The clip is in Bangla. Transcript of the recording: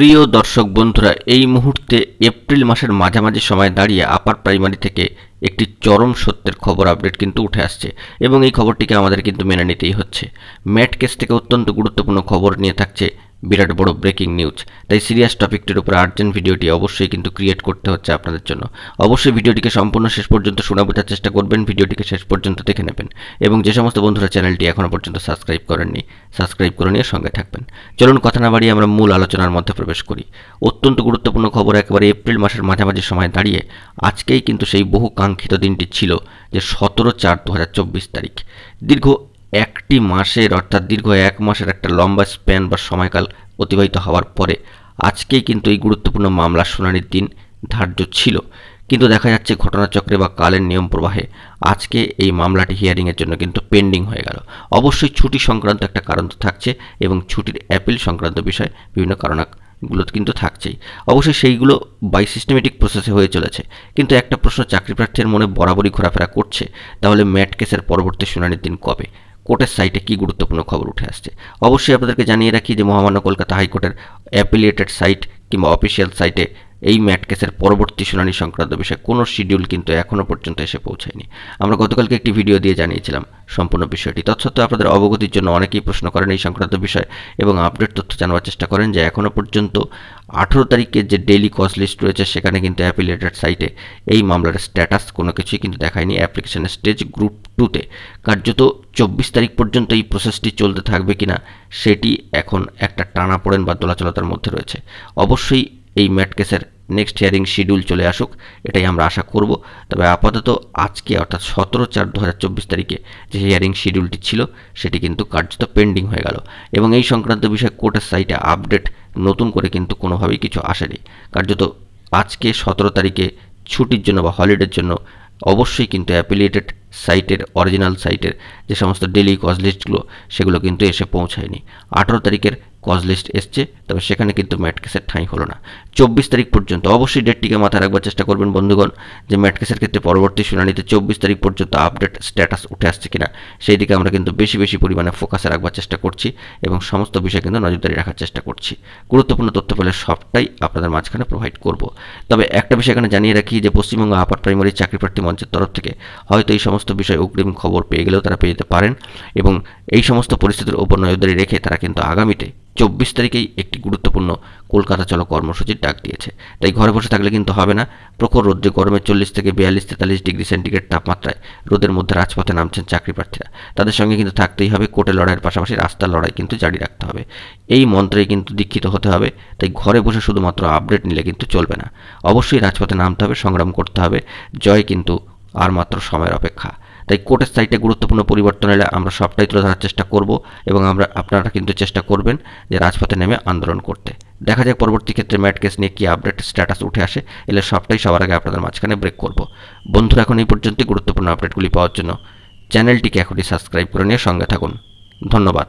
প্রিয় দর্শক বন্ধুরা, এই মুহূর্তে এপ্রিল মাসের মাঝামাঝি সময় দাঁড়িয়ে আপার প্রাইমারি থেকে একটি চরম সত্যের খবর আপডেট কিন্তু উঠে আসছে এবং এই খবরটিকে আমাদের কিন্তু মেনে নিতেই হচ্ছে। ম্যাট কেস থেকে অত্যন্ত গুরুত্বপূর্ণ খবর নিয়ে থাকছে বিরাট বড় ব্রেকিং নিউজ। তাই সিরিয়াস টপিকটির উপর আর্জেন্ট ভিডিওটি অবশ্যই কিন্তু ক্রিয়েট করতে হচ্ছে আপনাদের জন্য। অবশ্যই ভিডিওটিকে সম্পূর্ণ শেষ পর্যন্ত শোনা বোঝার চেষ্টা করবেন, ভিডিওটিকে শেষ পর্যন্ত দেখে নেবেন এবং যে সমস্ত বন্ধুরা চ্যানেলটি এখনও পর্যন্ত সাবস্ক্রাইব করেননি, সাবস্ক্রাইব করে নিয়ে সঙ্গে থাকবেন। চলুন কথা না বাড়িয়ে আমরা মূল আলোচনার মধ্যে প্রবেশ করি। অত্যন্ত গুরুত্বপূর্ণ খবর, একেবারে এপ্রিল মাসের মাঝামাঝি সময় দাঁড়িয়ে আজকেই কিন্তু সেই বহু কাঙ্ক্ষিত দিনটি ছিল যে 17/4/2024 তারিখ। দীর্ঘ একটি মাসের অর্থাৎ দীর্ঘ এক মাসের একটা লম্বা স্প্যান বা সময়কাল অতিবাহিত হওয়ার পরে আজকেই কিন্তু এই গুরুত্বপূর্ণ মামলার শুনানির দিন ধার্য ছিল। কিন্তু দেখা যাচ্ছে ঘটনাচক্রে বা কালের নিয়ম প্রবাহে আজকে এই মামলাটি হিয়ারিংয়ের জন্য কিন্তু পেন্ডিং হয়ে গেল। অবশ্যই ছুটি সংক্রান্ত একটা কারণ তো থাকছে এবং ছুটির অ্যাপিল সংক্রান্ত বিষয় বিভিন্ন কারণগুলো কিন্তু থাকছেই। অবশ্যই সেইগুলো বাই সিস্টেমেটিক প্রসেসে হয়ে চলেছে। কিন্তু একটা প্রশ্ন চাকরি প্রার্থীর মনে বরাবরই ঘোরাফেরা করছে, তাহলে ম্যাট কেসের পরবর্তী শুনানির দিন কবে? কোর্টের সাইটে কী গুরুত্বপূর্ণ খবর উঠে আসছে অবশ্যই আপনাদেরকে জানিয়ে রাখি যে মহামান্য কলকাতা হাইকোর্টের অ্যাপিলিয়েটেড সাইট কিংবা অফিসিয়াল সাইটে এই ম্যাট কেসের পরবর্তী শুনানি সংক্রান্ত বিষয়ে কোনো শিডিউল কিন্তু এখনও পর্যন্ত এসে পৌঁছায়নি। আমরা গতকালকে একটি ভিডিও দিয়ে জানিয়েছিলাম সম্পূর্ণ বিষয়টি। তৎসত্ত্বেও আপনাদের অবগতির জন্য অনেকেই প্রশ্ন করেন এই সংক্রান্ত বিষয় এবং আপডেট তথ্য জানার চেষ্টা করেন যে এখনও পর্যন্ত 18 তারিখের যে ডেইলি কজ লিস্ট রয়েছে সেখানে কিন্তু অ্যাপিলিয়েটেড সাইটে এই মামলার স্ট্যাটাস কোনো কিছুই কিন্তু দেখায়নি। অ্যাপ্লিকেশনের স্টেজ গ্রুপ 2-তে কার্যত 24 তারিখ পর্যন্ত এই প্রসেসটি চলতে থাকবে কিনা সেটি এখন একটা টানাপোড়েন বা দোলাচলতার মধ্যে রয়েছে। অবশ্যই এই ম্যাট কেসের নেক্সট হিয়ারিং শিডিউল চলে আসুক, এটাই আমরা আশা করব। তবে আপাতত আজকে অর্থাৎ 17/4/2024 তারিখে যে হিয়ারিং শিডিউলটি ছিল সেটি কিন্তু কার্যত পেন্ডিং হয়ে গেল এবং এই সংক্রান্ত বিষয়ে কোর্টের সাইটে আপডেট নতুন করে কিন্তু কোনোভাবেই কিছু আসেনি। কার্যত আজকে 17 তারিখে ছুটির জন্য বা হলিডের জন্য অবশ্যই কিন্তু অ্যাপিলিয়েটেড সাইটের অরিজিনাল সাইটের যে সমস্ত ডেইলি কজ লিস্টগুলো সেগুলো কিন্তু এসে পৌঁছায়নি। 18 তারিখের কজ লিস্ট এসছে, তবে সেখানে কিন্তু ম্যাট কেসের ঠাঁই হলো না। 24 তারিখ পর্যন্ত অবশ্যই ডেটটিকে মাথায় রাখবার চেষ্টা করবেন বন্ধুগণ যে ম্যাট কেসের ক্ষেত্রে পরবর্তী শুনানিতে 24 তারিখ পর্যন্ত আপডেট স্ট্যাটাস উঠে আসছে কিনা সেই দিকে আমরা কিন্তু বেশি পরিমাণে ফোকাসে রাখবার চেষ্টা করছি এবং সমস্ত বিষয় কিন্তু নজরদারি রাখার চেষ্টা করছি। গুরুত্বপূর্ণ তথ্য পেলে সবটাই আপনাদের মাঝখানে প্রোভাইড করব। তবে একটা বিষয় এখানে জানিয়ে রাখি যে পশ্চিমবঙ্গ আপার প্রাইমারি চাকরি প্রার্থী মঞ্চের তরফ থেকে হয়তো এই সমস্ত বিষয় অগ্রিম খবর পেয়ে গেলেও তারা পেয়ে যেতে পারেন এবং এই সমস্ত পরিস্থিতির উপর নজরদারি রেখে তারা কিন্তু আগামীতে 24 তারিখেই একটি গুরুত্বপূর্ণ কলকাতা চলো কর্মসূচির ডাক দিয়েছে। তাই ঘরে বসে থাকলে কিন্তু হবে না। প্রখর রোদ্রে গরমে 40 থেকে 42-43 ডিগ্রি সেন্টিগ্রেড তাপমাত্রায় রোদের মধ্যে রাজপথে নামছেন চাকরি প্রার্থীরা। তাদের সঙ্গে কিন্তু থাকতেই হবে, কোর্টে লড়াইয়ের পাশাপাশি রাস্তার লড়াই কিন্তু জারি রাখতে হবে। এই মন্ত্রে কিন্তু দীক্ষিত হতে হবে। তাই ঘরে বসে শুধুমাত্র আপডেট নিলে কিন্তু চলবে না। অবশ্যই রাজপথে নামতে হবে, সংগ্রাম করতে হবে। জয় কিন্তু আর মাত্র সময়ের অপেক্ষা। তাই কোর্টের সাইটে গুরুত্বপূর্ণ পরিবর্তন এলে আমরা সবটাই তুলে ধরার চেষ্টা করব এবং আপনারা কিন্তু চেষ্টা করবেন যে রাজপথে নেমে আন্দোলন করতে। দেখা যাক পরবর্তী ক্ষেত্রে ম্যাট কেস নিয়ে কি আপডেট স্ট্যাটাস উঠে আসে, এলে সবটাই সবার আগে আপনাদের মাঝখানে ব্রেক করব। বন্ধুরা, এখন এই পর্যন্তই গুরুত্বপূর্ণ আপডেটগুলি পাওয়ার জন্য চ্যানেলটিকে এখনই সাবস্ক্রাইব করে নিয়ে সঙ্গে থাকুন। ধন্যবাদ।